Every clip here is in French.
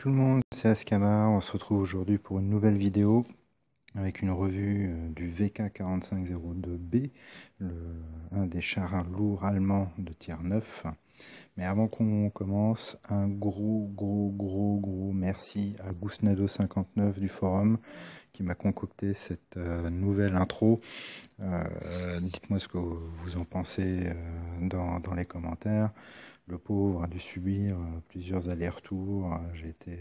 tout le monde, c'est Askama. On se retrouve aujourd'hui pour une nouvelle vidéo avec une revue du VK4502B, un des chars lourds allemands de tir 9. Mais avant qu'on commence, un gros merci à Gousnado59 du forum qui m'a concocté cette nouvelle intro. Dites-moi ce que vous en pensez dans les commentaires. Le pauvre a dû subir plusieurs allers-retours. J'ai été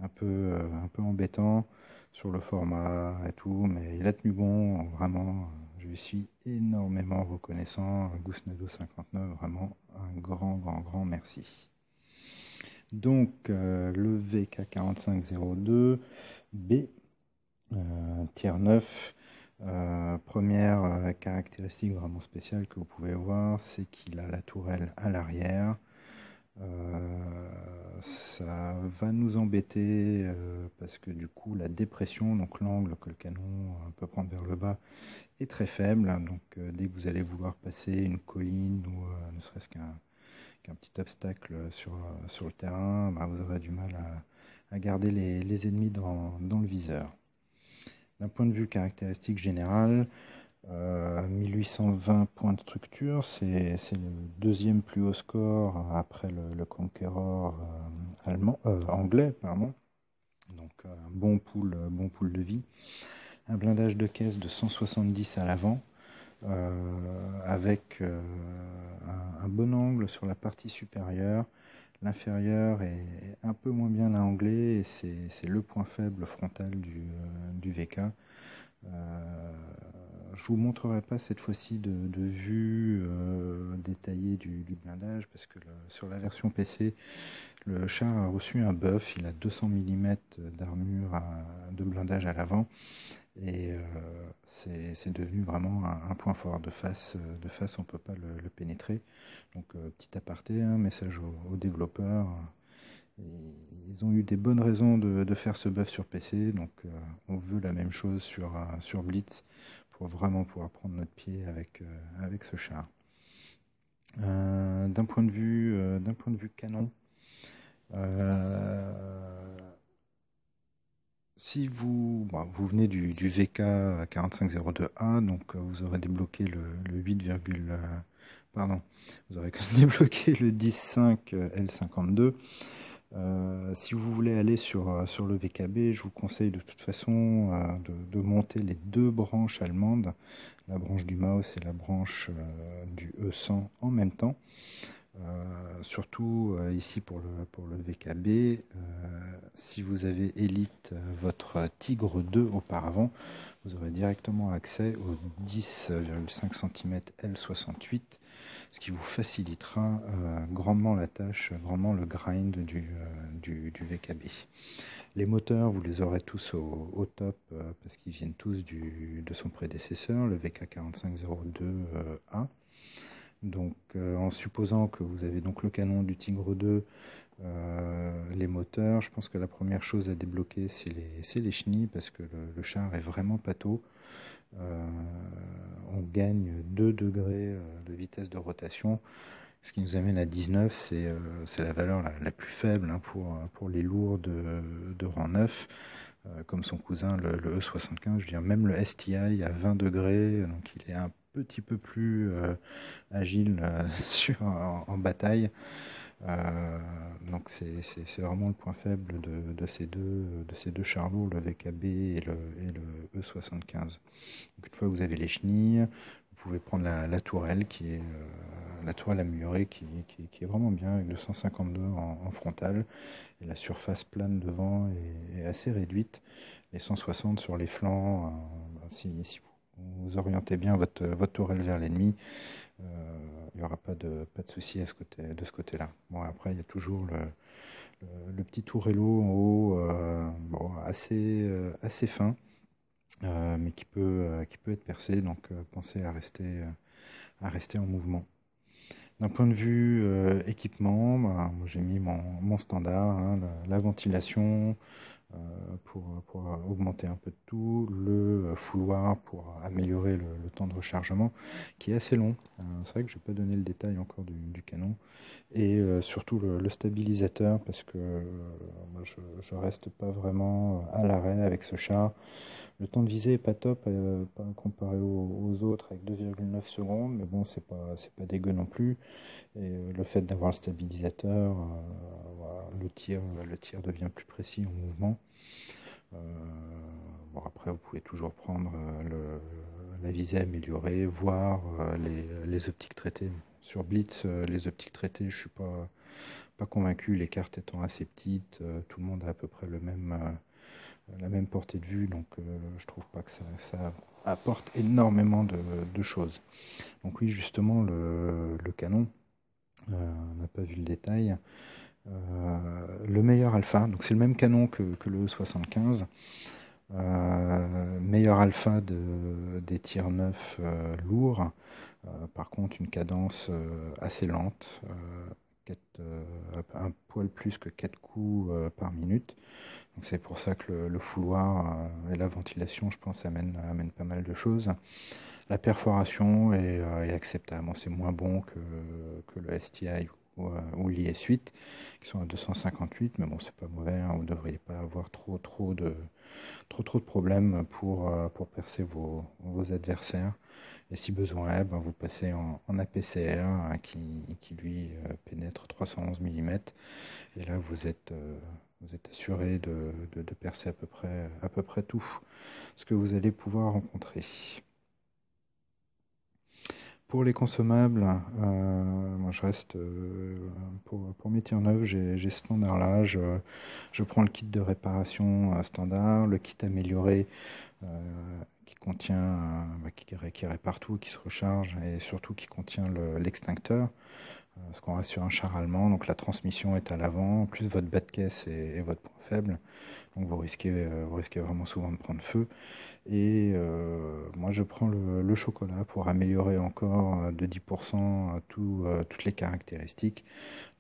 un peu embêtant sur le format et tout, mais il a tenu bon, vraiment. Je lui suis énormément reconnaissant. Gousnado59, vraiment un grand merci. Donc, le VK4502B, tiers 9. Première caractéristique vraiment spéciale que vous pouvez voir, c'est qu'il a la tourelle à l'arrière. Ça va nous embêter parce que du coup la dépression, donc l'angle que le canon peut prendre vers le bas, est très faible. Donc dès que vous allez vouloir passer une colline ou ne serait-ce qu'un petit obstacle sur le terrain, vous aurez du mal à garder les ennemis dans le viseur. D'un point de vue caractéristique générale, 1820 points de structure, c'est le deuxième plus haut score après le Conqueror anglais, pardon. Donc un bon pool de vie. Un blindage de caisse de 170 à l'avant, avec un bon angle sur la partie supérieure. L'inférieur est un peu moins bien anglais et c'est le point faible frontal du VK. Je vous montrerai pas cette fois-ci de vue détaillée du blindage parce que sur la version PC, le char a reçu un buff. Il a 200 mm d'armure de blindage à l'avant et c'est devenu vraiment un point fort. De face on peut pas le pénétrer. Donc petit aparté, message aux développeurs. Ils ont eu des bonnes raisons de faire ce buff sur PC, donc on veut la même chose sur Blitz pour vraiment pouvoir prendre notre pied avec ce char. D'un point de vue canon, si vous venez du VK 4502A, donc vous aurez débloqué le 10.5 L52. Si vous voulez aller sur le VKB, je vous conseille de toute façon de monter les deux branches allemandes, la branche du Maus et la branche du E100 en même temps. Surtout ici pour le VKB, si vous avez Elite votre Tigre 2 auparavant, vous aurez directement accès au 10,5 cm L68, ce qui vous facilitera grandement la tâche, grandement le grind du VKB. Les moteurs, vous les aurez tous au top parce qu'ils viennent tous de son prédécesseur, le VK4502A. Donc en supposant que vous avez donc le canon du Tigre 2, les moteurs, je pense que la première chose à débloquer c'est les chenilles parce que le char est vraiment pâteau. On gagne 2 degrés de vitesse de rotation, ce qui nous amène à 19, c'est la valeur la plus faible pour les lourds de rang 9, comme son cousin le E75. Je veux dire, même le STI à 20 degrés, donc il est un petit peu plus agile en bataille. Donc c'est vraiment le point faible de ces deux chars lourds, le VKB et le E75. Donc une fois que vous avez les chenilles, vous pouvez prendre la tourelle qui est la tourelle améliorée qui est vraiment bien avec 252 en frontal et la surface plane devant est assez réduite. Les 160 sur les flancs, si vous orientez bien votre tourelle vers l'ennemi, il n'y aura pas de souci de ce côté-là. Bon, après, il y a toujours le petit tourello en haut, assez fin, mais qui peut être percé, donc pensez à rester en mouvement. D'un point de vue équipement, moi j'ai mis mon standard, la ventilation, pour augmenter un peu de tout, le fouloir pour améliorer le temps de rechargement, qui est assez long. C'est vrai que je n'ai pas donné le détail encore du canon. Et surtout le stabilisateur, parce que moi, je reste pas vraiment à l'arrêt avec ce char. Le temps de visée est pas top, pas comparé aux autres avec 2,9 secondes, mais bon, c'est pas dégueu non plus. Et le fait d'avoir le stabilisateur, voilà, le tir devient plus précis en mouvement. Euh, bon, après, vous pouvez toujours prendre la visée améliorée, voir les optiques traitées. Sur Blitz, les optiques traitées, je suis pas convaincu, les cartes étant assez petites, tout le monde a à peu près la même portée de vue, donc je trouve pas que ça apporte énormément de choses. Donc oui, justement, le canon, on n'a pas vu le détail. Le meilleur alpha, donc c'est le même canon que le E75. Meilleur alpha des tirs neufs lourds. Par contre, une cadence assez lente. Un poil plus que 4 coups par minute. Donc c'est pour ça que le fouloir et la ventilation, je pense, amènent pas mal de choses. La perforation est acceptable. Bon, c'est moins bon que le STI ou l'IS8, qui sont à 258, mais bon, c'est pas mauvais, hein. Vous ne devriez pas avoir trop de problèmes pour percer vos adversaires. Et si besoin est, ben, vous passez en APCR, hein, qui lui pénètre 311 mm. Et là, vous êtes assuré de percer à peu près tout ce que vous allez pouvoir rencontrer. Pour les consommables, moi je reste pour mes tirs neufs, j'ai ce standard-là. Je prends le kit de réparation standard, le kit amélioré qui contient, qui répare tout, qui se recharge et surtout qui contient l'extincteur. Parce qu'on reste sur un char allemand, donc la transmission est à l'avant, plus votre bas de caisse est votre point faible, donc vous risquez vraiment souvent de prendre feu. Et moi je prends le chocolat pour améliorer encore de 10% toutes les caractéristiques,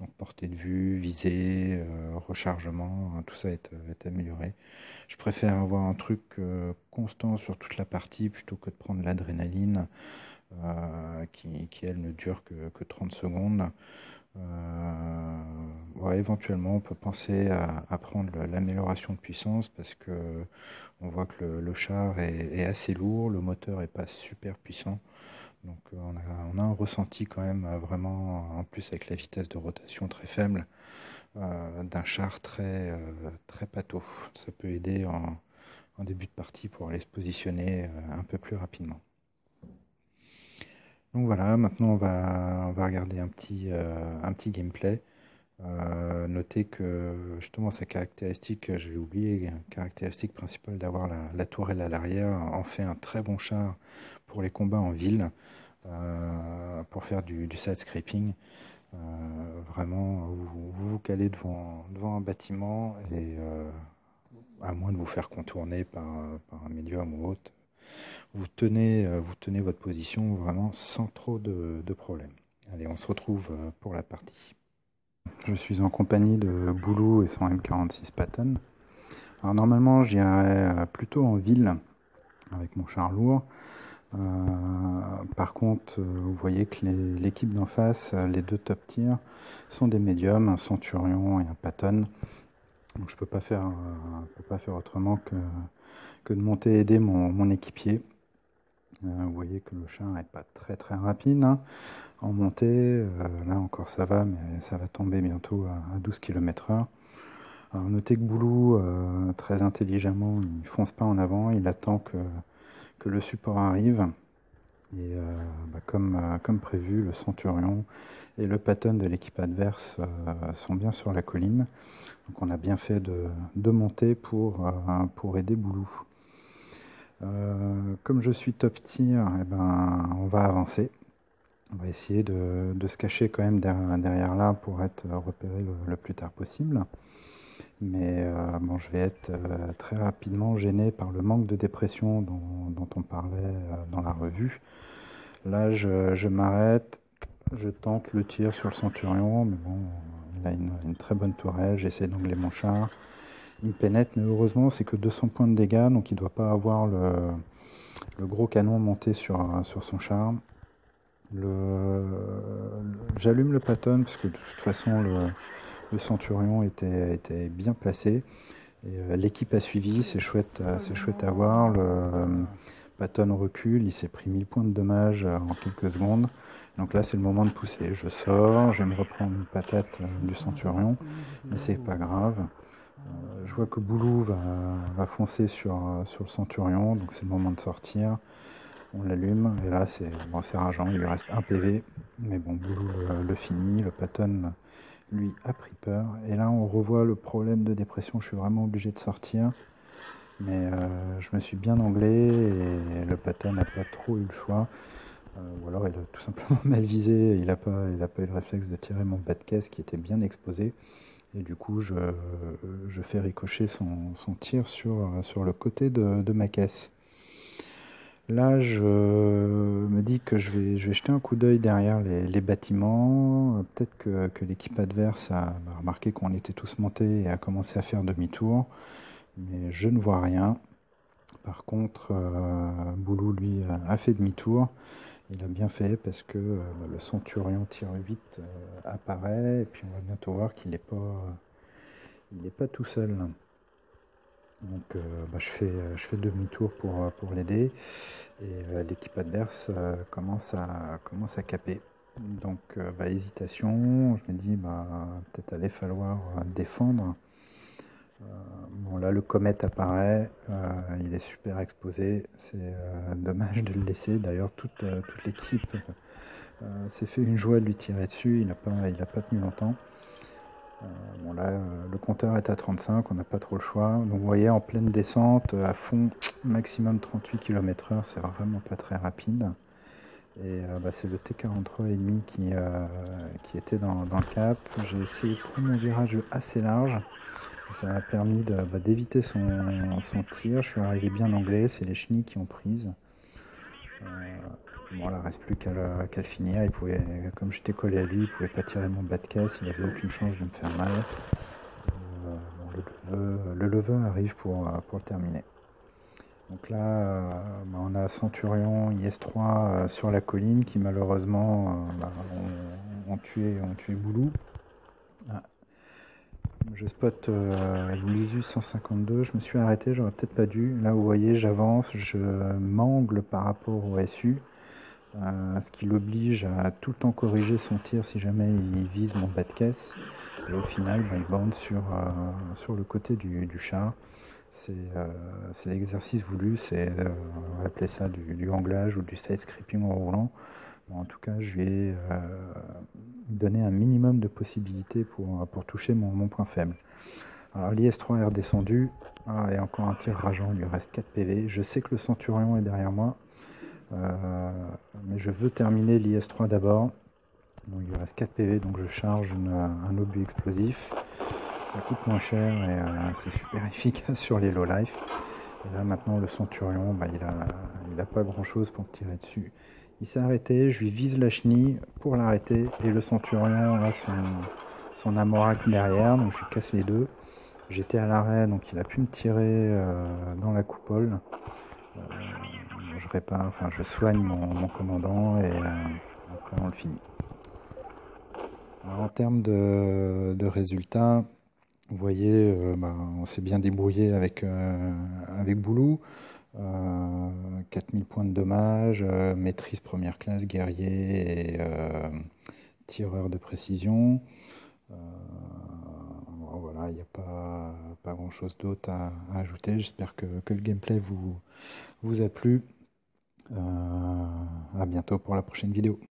donc portée de vue, visée, rechargement, tout ça est amélioré. Je préfère avoir un truc constant sur toute la partie plutôt que de prendre l'adrénaline. Qui elle ne dure que 30 secondes. Ouais, éventuellement, on peut penser à prendre l'amélioration de puissance parce que on voit que le char est assez lourd, le moteur est pas super puissant. Donc on a un ressenti quand même vraiment, en plus avec la vitesse de rotation très faible, d'un char très pâteau. Ça peut aider en début de partie pour aller se positionner un peu plus rapidement. Donc voilà, maintenant on va regarder un petit gameplay. Notez que justement sa caractéristique, j'ai oublié, caractéristique principale d'avoir la tourelle à l'arrière en fait un très bon char pour les combats en ville, pour faire du side scraping. Vraiment, vous calez devant un bâtiment et à moins de vous faire contourner par un médium ou autre, vous tenez votre position vraiment sans trop de problèmes. Allez, on se retrouve pour la partie. Je suis en compagnie de Boulou et son M46 Patton. Alors normalement, j'irais plutôt en ville avec mon char lourd. Par contre, vous voyez que l'équipe d'en face, les deux top tiers, sont des médiums, un Centurion et un Patton. Donc je peux pas faire autrement que de monter et aider mon équipier. Vous voyez que le char n'est pas très rapide, hein. En montée, là encore ça va, mais ça va tomber bientôt à 12 km/h. Alors notez que Boulou, très intelligemment, il fonce pas en avant, il attend que le support arrive. Et comme prévu, le Centurion et le Patton de l'équipe adverse sont bien sur la colline. Donc on a bien fait de monter pour aider Boulou. Comme je suis top tier, eh ben, on va avancer. On va essayer de se cacher quand même derrière là pour être repéré le plus tard possible. Mais bon, je vais être très rapidement gêné par le manque de dépression dont on parlait dans la revue. Là, je m'arrête, je tente le tir sur le Centurion, mais bon, il a une très bonne tourelle, j'essaie d'angler mon char. il me pénètre, mais heureusement c'est que 200 points de dégâts, donc il doit pas avoir le gros canon monté sur son char. J'allume le Patton parce que de toute façon le Centurion était bien placé. L'équipe a suivi, c'est chouette à voir. Patton recule, il s'est pris 1000 points de dommage en quelques secondes. Donc là, c'est le moment de pousser. Je sors, je vais me reprendre une patate du Centurion, mais c'est pas grave. Je vois que Boulou va foncer sur le Centurion, donc c'est le moment de sortir. On l'allume, et là, c'est rageant, il lui reste un PV. Mais bon, Boulou le finit, le Patton lui a pris peur. Et là, on revoit le problème de dépression. Je suis vraiment obligé de sortir. Mais je me suis bien anglais et le Patton n'a pas trop eu le choix. Ou alors il a tout simplement mal visé. Il n'a pas eu le réflexe de tirer mon bas de caisse qui était bien exposé. Et du coup, je fais ricocher son tir sur le côté de ma caisse. Là, je me dis que je vais jeter un coup d'œil derrière les bâtiments. Peut-être que l'équipe adverse a remarqué qu'on était tous montés et a commencé à faire demi-tour. Mais je ne vois rien. Par contre, Boulou, lui, a fait demi-tour. Il a bien fait parce que le Centurion tir 8 apparaît. Et puis on va bientôt voir qu'il n'est pas tout seul. Donc je fais demi-tour pour l'aider. Et l'équipe adverse commence à caper. Donc hésitation, je me dis peut-être allait falloir défendre. Bon là le comète apparaît, il est super exposé, c'est dommage de le laisser. D'ailleurs toute l'équipe s'est fait une joie de lui tirer dessus, il a pas tenu longtemps. Bon là le compteur est à 35, on n'a pas trop le choix. Donc vous voyez en pleine descente, à fond, maximum 38 km/h, c'est vraiment pas très rapide. Et c'est le T43,5 qui était dans le cap. J'ai essayé de prendre mon virage assez large. Ça m'a permis d'éviter son tir. Je suis arrivé bien anglais, c'est les chenilles qui ont prise. Bon, là, il ne reste plus qu'à le finir. Comme j'étais collé à lui, il ne pouvait pas tirer mon bas de caisse, il n'avait aucune chance de me faire mal. Le lever arrive pour le terminer. Donc là, on a Centurion, IS-3 sur la colline qui malheureusement ont tué Boulou. Ah. Je spot l'Isus 152, je me suis arrêté, j'aurais peut-être pas dû. Là vous voyez, j'avance, je m'angle par rapport au SU, ce qui l'oblige à tout le temps corriger son tir si jamais il vise mon bas de caisse. Et au final, il bande sur le côté du char. C'est l'exercice voulu, on va appeler ça du anglage ou du side scripting en roulant. Bon, en tout cas, je vais donner un minimum de possibilités pour toucher mon point faible. Alors l'IS-3 est redescendu, et encore un tir rageant, il lui reste 4 PV. Je sais que le Centurion est derrière moi, mais je veux terminer l'IS-3 d'abord. Donc il lui reste 4 PV, donc je charge un obus explosif. Ça coûte moins cher et c'est super efficace sur les low life. Et là maintenant le Centurion, il a pas grand chose pour tirer dessus. Il s'est arrêté, je lui vise la chenille pour l'arrêter et le Centurion a son amorac derrière, donc je lui casse les deux. J'étais à l'arrêt, donc il a pu me tirer dans la coupole. Je répare, enfin je soigne mon commandant et après on le finit. Alors, en termes de résultats, vous voyez, on s'est bien débrouillé avec Boulou. 4000 points de dommage, maîtrise première classe, guerrier et tireur de précision. Voilà, il n'y a pas grand chose d'autre à ajouter. J'espère que le gameplay vous a plu. À bientôt pour la prochaine vidéo.